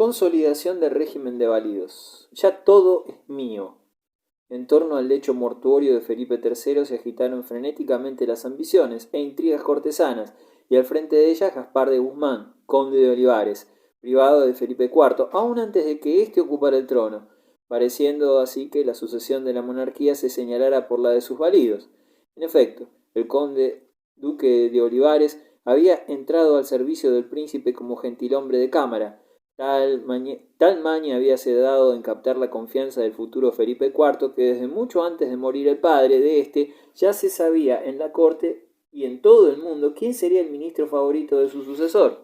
Consolidación del régimen de válidos. Ya todo es mío. En torno al lecho mortuorio de Felipe III se agitaron frenéticamente las ambiciones e intrigas cortesanas, y al frente de ellas Gaspar de Guzmán, conde de Olivares, privado de Felipe IV, aún antes de que éste ocupara el trono, pareciendo así que la sucesión de la monarquía se señalara por la de sus válidos. En efecto, el conde duque de Olivares había entrado al servicio del príncipe como gentilhombre de cámara. Tal maña habíase dado en captar la confianza del futuro Felipe IV que desde mucho antes de morir el padre de éste ya se sabía en la corte y en todo el mundo quién sería el ministro favorito de su sucesor.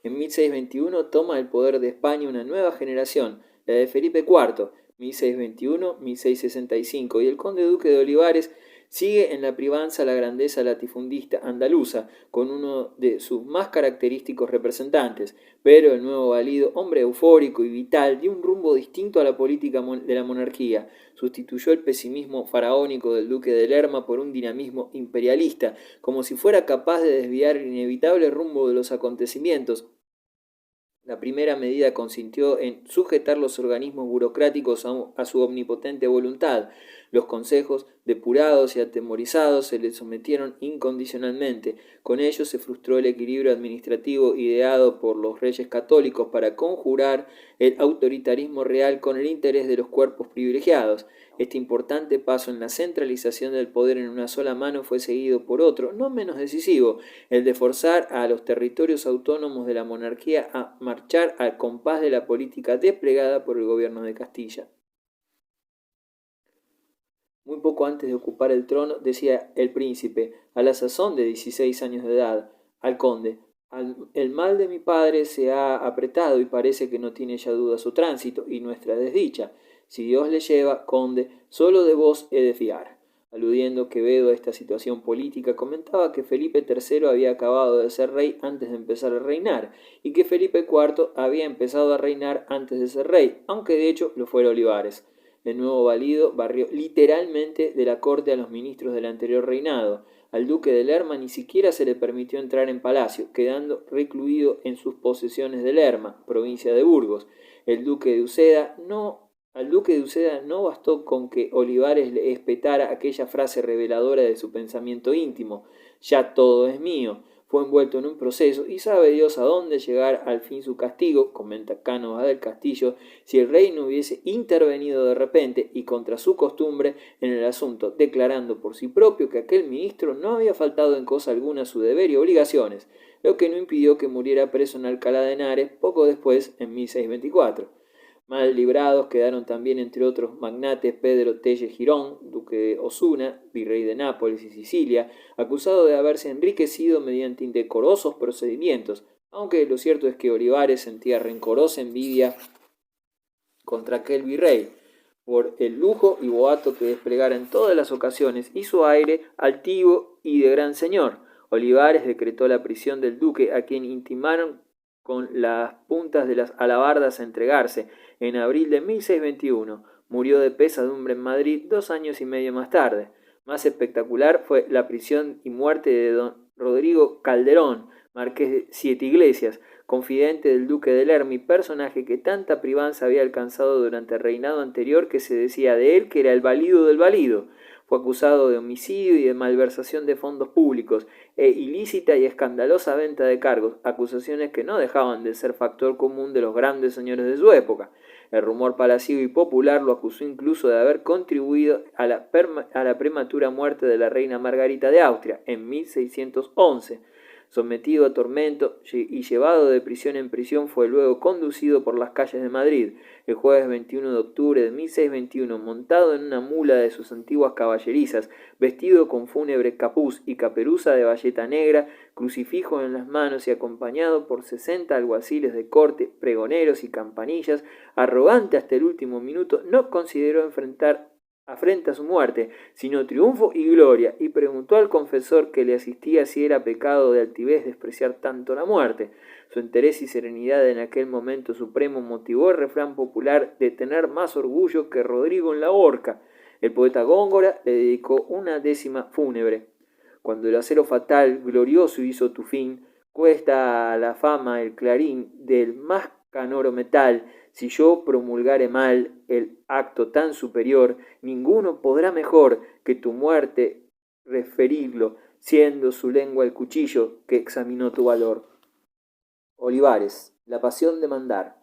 En 1621 toma el poder de España una nueva generación, la de Felipe IV, 1621-1665, y el conde duque de Olivares sigue en la privanza la grandeza latifundista andaluza, con uno de sus más característicos representantes, pero el nuevo valido, hombre eufórico y vital, dio un rumbo distinto a la política de la monarquía, sustituyó el pesimismo faraónico del duque de Lerma por un dinamismo imperialista, como si fuera capaz de desviar el inevitable rumbo de los acontecimientos. La primera medida consistió en sujetar los organismos burocráticos a su omnipotente voluntad. Los consejos, depurados y atemorizados, se les sometieron incondicionalmente. Con ello se frustró el equilibrio administrativo ideado por los reyes católicos para conjurar el autoritarismo real con el interés de los cuerpos privilegiados. Este importante paso en la centralización del poder en una sola mano fue seguido por otro, no menos decisivo, el de forzar a los territorios autónomos de la monarquía a marchar al compás de la política desplegada por el gobierno de Castilla. Muy poco antes de ocupar el trono, decía el príncipe, a la sazón de 16 años de edad, al conde: el mal de mi padre se ha apretado y parece que no tiene ya duda su tránsito y nuestra desdicha. Si Dios le lleva, conde, solo de vos he de fiar. Aludiendo Quevedo a esta situación política, comentaba que Felipe III había acabado de ser rey antes de empezar a reinar, y que Felipe IV había empezado a reinar antes de ser rey, aunque de hecho lo fuera Olivares. El nuevo valido barrió literalmente de la corte a los ministros del anterior reinado. Al duque de Lerma ni siquiera se le permitió entrar en palacio, quedando recluido en sus posesiones de Lerma, provincia de Burgos. Al duque de Uceda no bastó con que Olivares le espetara aquella frase reveladora de su pensamiento íntimo: ya todo es mío. Fue envuelto en un proceso y sabe Dios a dónde llegar al fin su castigo, comenta Cánovas del Castillo, si el rey no hubiese intervenido de repente y contra su costumbre en el asunto, declarando por sí propio que aquel ministro no había faltado en cosa alguna a su deber y obligaciones, lo que no impidió que muriera preso en Alcalá de Henares poco después, en 1624. Mal librados quedaron también, entre otros magnates, Pedro Telle Girón, duque de Osuna, virrey de Nápoles y Sicilia, acusado de haberse enriquecido mediante indecorosos procedimientos, aunque lo cierto es que Olivares sentía rencorosa envidia contra aquel virrey por el lujo y boato que desplegara en todas las ocasiones y su aire altivo y de gran señor. Olivares decretó la prisión del duque, a quien intimaron con las puntas de las alabardas a entregarse. En abril de 1621 murió de pesadumbre en Madrid 2 años y medio más tarde. Más espectacular fue la prisión y muerte de don Rodrigo Calderón, marqués de Siete Iglesias, confidente del duque de Lerma, personaje que tanta privanza había alcanzado durante el reinado anterior que se decía de él que era el valido del valido. Fue acusado de homicidio y de malversación de fondos públicos e ilícita y escandalosa venta de cargos, acusaciones que no dejaban de ser factor común de los grandes señores de su época. El rumor palaciego y popular lo acusó incluso de haber contribuido a la prematura muerte de la reina Margarita de Austria en 1611. Sometido a tormento y llevado de prisión en prisión, fue luego conducido por las calles de Madrid el jueves 21 de octubre de 1621, montado en una mula de sus antiguas caballerizas, vestido con fúnebre capuz y caperuza de bayeta negra, crucifijo en las manos y acompañado por 60 alguaciles de corte, pregoneros y campanillas. Arrogante hasta el último minuto, no consideró afrenta a su muerte, sino triunfo y gloria, y preguntó al confesor que le asistía si era pecado de altivez despreciar tanto la muerte. Su interés y serenidad en aquel momento supremo motivó el refrán popular de tener más orgullo que Rodrigo en la horca. El poeta Góngora le dedicó una 10ª fúnebre. Cuando el acero fatal, glorioso hizo tu fin, cuesta a la fama el clarín del más canoro metal. Si yo promulgare mal el acto tan superior, ninguno podrá mejor que tu muerte referirlo, siendo su lengua el cuchillo que examinó tu valor. Olivares, la pasión de mandar.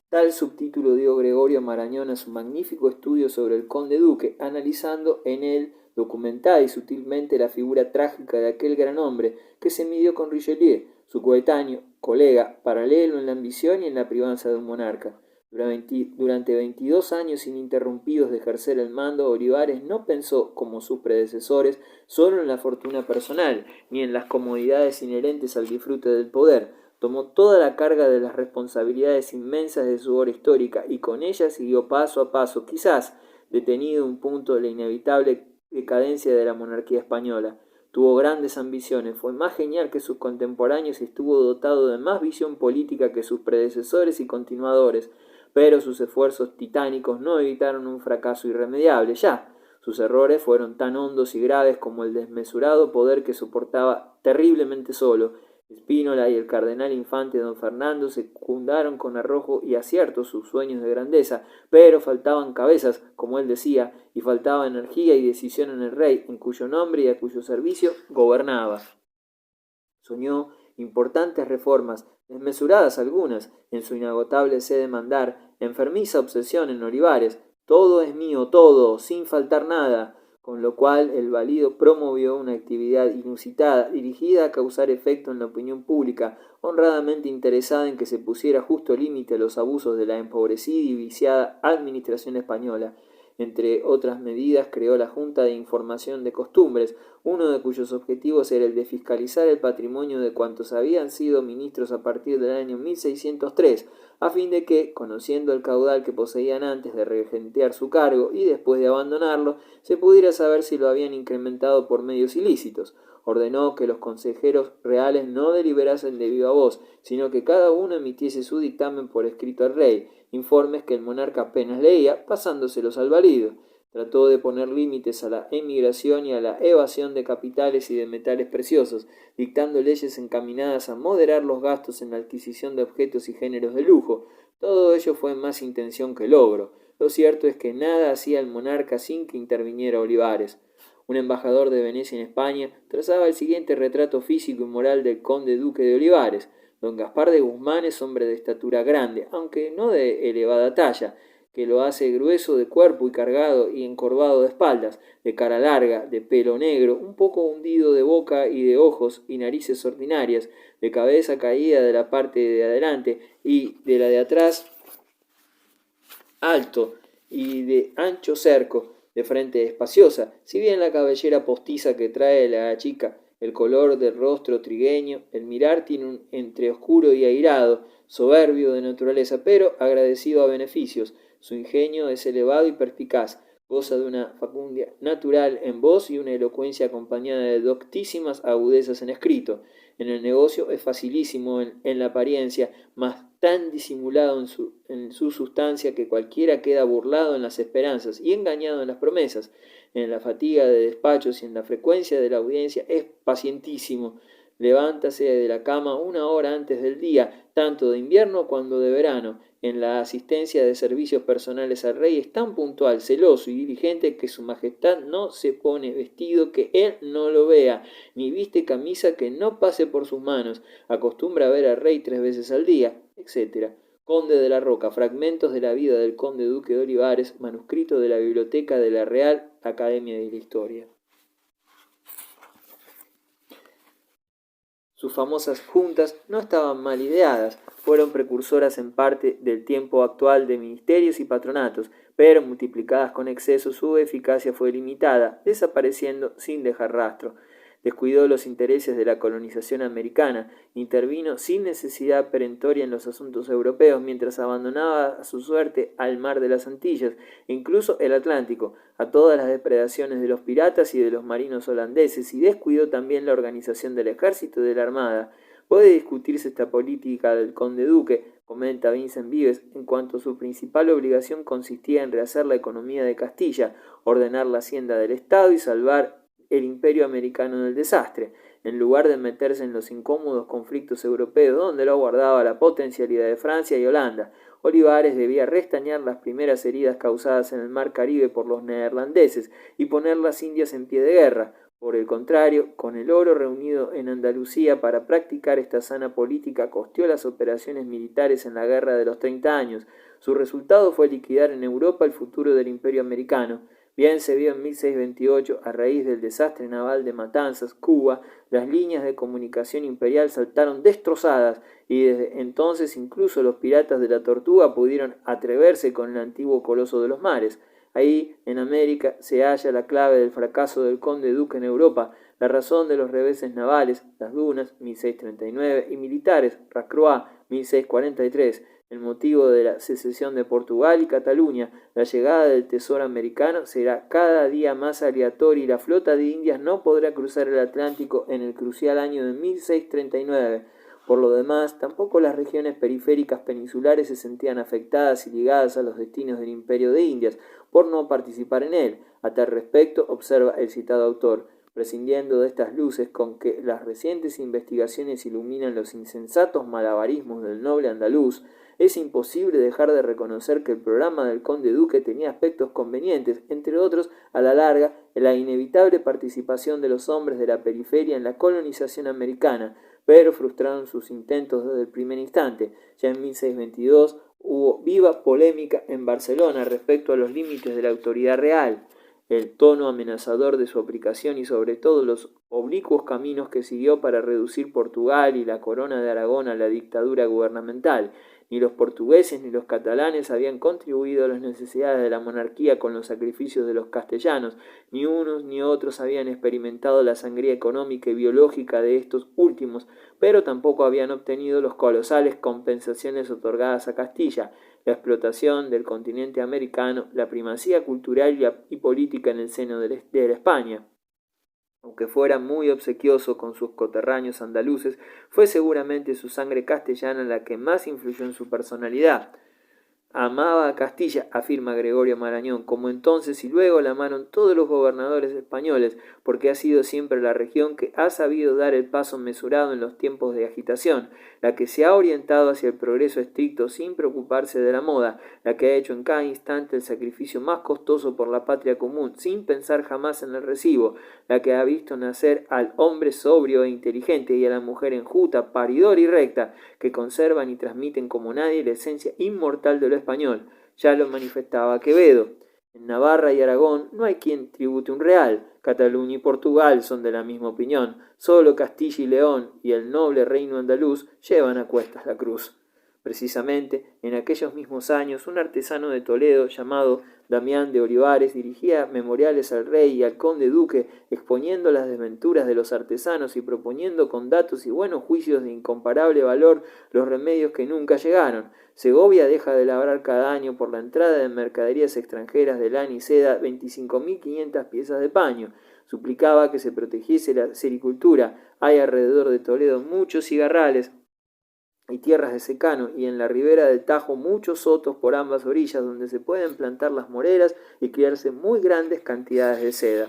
Tal subtítulo dio Gregorio Marañón a su magnífico estudio sobre el conde duque, analizando en él documentada y sutilmente la figura trágica de aquel gran hombre que se midió con Richelieu, su coetáneo, colega, paralelo en la ambición y en la privanza de un monarca. Durante 22 años ininterrumpidos de ejercer el mando, Olivares no pensó, como sus predecesores, solo en la fortuna personal, ni en las comodidades inherentes al disfrute del poder. Tomó toda la carga de las responsabilidades inmensas de su obra histórica y con ella siguió paso a paso, quizás detenido un punto de la inevitable decadencia de la monarquía española. Tuvo grandes ambiciones, fue más genial que sus contemporáneos y estuvo dotado de más visión política que sus predecesores y continuadores, pero sus esfuerzos titánicos no evitaron un fracaso irremediable. Ya, sus errores fueron tan hondos y graves como el desmesurado poder que soportaba terriblemente solo. Spínola y el cardenal infante don Fernando secundaron con arrojo y acierto sus sueños de grandeza, pero faltaban cabezas, como él decía, y faltaba energía y decisión en el rey, en cuyo nombre y a cuyo servicio gobernaba. Soñó importantes reformas, desmesuradas algunas, en su inagotable sed de mandar, enfermiza obsesión en Olivares, todo es mío, todo, sin faltar nada, con lo cual el valido promovió una actividad inusitada, dirigida a causar efecto en la opinión pública, honradamente interesada en que se pusiera justo límite a los abusos de la empobrecida y viciada administración española. Entre otras medidas, creó la Junta de Información de Costumbres, uno de cuyos objetivos era el de fiscalizar el patrimonio de cuantos habían sido ministros a partir del año 1603, a fin de que, conociendo el caudal que poseían antes de regentear su cargo y después de abandonarlo, se pudiera saber si lo habían incrementado por medios ilícitos. Ordenó que los consejeros reales no deliberasen de viva voz, sino que cada uno emitiese su dictamen por escrito al rey, informes que el monarca apenas leía, pasándoselos al valido. Trató de poner límites a la emigración y a la evasión de capitales y de metales preciosos, dictando leyes encaminadas a moderar los gastos en la adquisición de objetos y géneros de lujo. Todo ello fue más intención que logro. Lo cierto es que nada hacía el monarca sin que interviniera Olivares. Un embajador de Venecia en España trazaba el siguiente retrato físico y moral del conde duque de Olivares. Don Gaspar de Guzmán es hombre de estatura grande, aunque no de elevada talla, que lo hace grueso de cuerpo y cargado y encorvado de espaldas, de cara larga, de pelo negro, un poco hundido de boca y de ojos y narices ordinarias, de cabeza caída de la parte de adelante y de la de atrás alto y de ancho cerco, de frente espaciosa, si bien la cabellera postiza que trae la chica, el color del rostro trigueño, el mirar tiene un entre oscuro y airado, soberbio de naturaleza, pero agradecido a beneficios. Su ingenio es elevado y perspicaz, goza de una facundia natural en voz y una elocuencia acompañada de doctísimas agudezas en escrito. En el negocio es facilísimo en la apariencia, mas tan disimulado en su sustancia que cualquiera queda burlado en las esperanzas y engañado en las promesas. En la fatiga de despachos y en la frecuencia de la audiencia es pacientísimo. Levántase de la cama una hora antes del día, tanto de invierno como de verano. En la asistencia de servicios personales al rey es tan puntual, celoso y diligente que su majestad no se pone vestido que él no lo vea, ni viste camisa que no pase por sus manos. Acostumbra a ver al rey 3 veces al día, etc. Conde de la Roca, fragmentos de la vida del conde duque de Olivares, manuscrito de la biblioteca de la Real Academia de la Historia. Sus famosas juntas no estaban mal ideadas, fueron precursoras en parte del tiempo actual de ministerios y patronatos, pero multiplicadas con exceso su eficacia fue limitada, desapareciendo sin dejar rastro. Descuidó los intereses de la colonización americana, intervino sin necesidad perentoria en los asuntos europeos, mientras abandonaba a su suerte al mar de las Antillas, e incluso el Atlántico, a todas las depredaciones de los piratas y de los marinos holandeses, y descuidó también la organización del ejército y de la armada. Puede discutirse esta política del conde duque, comenta Vincent Vives, en cuanto su principal obligación consistía en rehacer la economía de Castilla, ordenar la hacienda del Estado y salvar el imperio americano del desastre. en lugar de meterse en los incómodos conflictos europeos donde lo guardaba la potencialidad de Francia y Holanda. Olivares debía restañar las primeras heridas causadas en el mar Caribe por los neerlandeses y poner las Indias en pie de guerra. Por el contrario, con el oro reunido en Andalucía para practicar esta sana política, costeó las operaciones militares en la Guerra de los 30 años. Su resultado fue liquidar en Europa el futuro del Imperio americano. Bien se vio en 1628, a raíz del desastre naval de Matanzas, Cuba, las líneas de comunicación imperial saltaron destrozadas y desde entonces incluso los piratas de la Tortuga pudieron atreverse con el antiguo coloso de los mares. Ahí, en América, se halla la clave del fracaso del conde duque en Europa, la razón de los reveses navales, las dunas, 1639, y militares, Racroix, 1643, el motivo de la secesión de Portugal y Cataluña. La llegada del tesoro americano será cada día más aleatoria y la flota de Indias no podrá cruzar el Atlántico en el crucial año de 1639. Por lo demás, tampoco las regiones periféricas peninsulares se sentían afectadas y ligadas a los destinos del Imperio de Indias por no participar en él. A tal respecto, observa el citado autor, prescindiendo de estas luces con que las recientes investigaciones iluminan los insensatos malabarismos del noble andaluz, es imposible dejar de reconocer que el programa del conde duque tenía aspectos convenientes, entre otros, a la larga, la inevitable participación de los hombres de la periferia en la colonización americana, pero frustraron sus intentos desde el primer instante. Ya en 1622 hubo viva polémica en Barcelona respecto a los límites de la autoridad real, el tono amenazador de su aplicación y sobre todo los oblicuos caminos que siguió para reducir Portugal y la corona de Aragón a la dictadura gubernamental. Ni los portugueses ni los catalanes habían contribuido a las necesidades de la monarquía con los sacrificios de los castellanos, ni unos ni otros habían experimentado la sangría económica y biológica de estos últimos, pero tampoco habían obtenido las colosales compensaciones otorgadas a Castilla, la explotación del continente americano, la primacía cultural y política en el seno de la España. Aunque fuera muy obsequioso con sus coterráneos andaluces, fue seguramente su sangre castellana la que más influyó en su personalidad. Amaba a Castilla, afirma Gregorio Marañón, como entonces y luego la amaron todos los gobernadores españoles, porque ha sido siempre la región que ha sabido dar el paso mesurado en los tiempos de agitación, la que se ha orientado hacia el progreso estricto sin preocuparse de la moda, la que ha hecho en cada instante el sacrificio más costoso por la patria común, sin pensar jamás en el recibo, la que ha visto nacer al hombre sobrio e inteligente y a la mujer enjuta, paridora y recta, que conservan y transmiten como nadie la esencia inmortal de lo español. Ya lo manifestaba Quevedo. En Navarra y Aragón no hay quien tribute un real. Cataluña y Portugal son de la misma opinión. Solo Castilla y León y el noble reino andaluz llevan a cuestas la cruz. Precisamente, en aquellos mismos años, un artesano de Toledo llamado Damián de Olivares dirigía memoriales al rey y al conde duque, exponiendo las desventuras de los artesanos y proponiendo con datos y buenos juicios de incomparable valor los remedios que nunca llegaron. Segovia deja de labrar cada año por la entrada de mercaderías extranjeras de lana y seda 25.500 piezas de paño. Suplicaba que se protegiese la sericultura. Hay alrededor de Toledo muchos cigarrales y tierras de secano, y en la ribera del Tajo muchos sotos por ambas orillas donde se pueden plantar las moreras y criarse muy grandes cantidades de seda.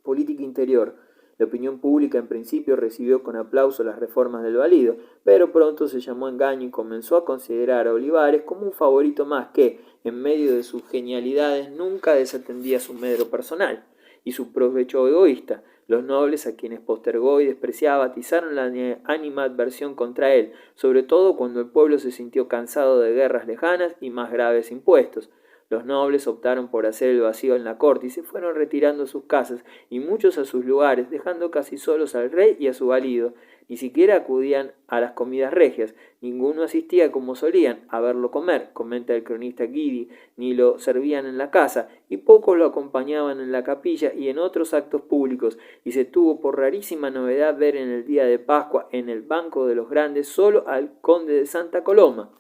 Política interior. La opinión pública en principio recibió con aplauso las reformas del Valido, pero pronto se llamó engaño y comenzó a considerar a Olivares como un favorito más que, en medio de sus genialidades, nunca desatendía su medro personal y su provecho egoísta. Los nobles, a quienes postergó y despreciaba, atizaron la animadversión contra él, sobre todo cuando el pueblo se sintió cansado de guerras lejanas y más graves impuestos. Los nobles optaron por hacer el vacío en la corte y se fueron retirando a sus casas, y muchos a sus lugares, dejando casi solos al rey y a su valido. Ni siquiera acudían a las comidas regias, ninguno asistía como solían a verlo comer, comenta el cronista Guidi, ni lo servían en la casa, y pocos lo acompañaban en la capilla y en otros actos públicos, y se tuvo por rarísima novedad ver en el día de Pascua en el banco de los grandes solo al conde de Santa Coloma.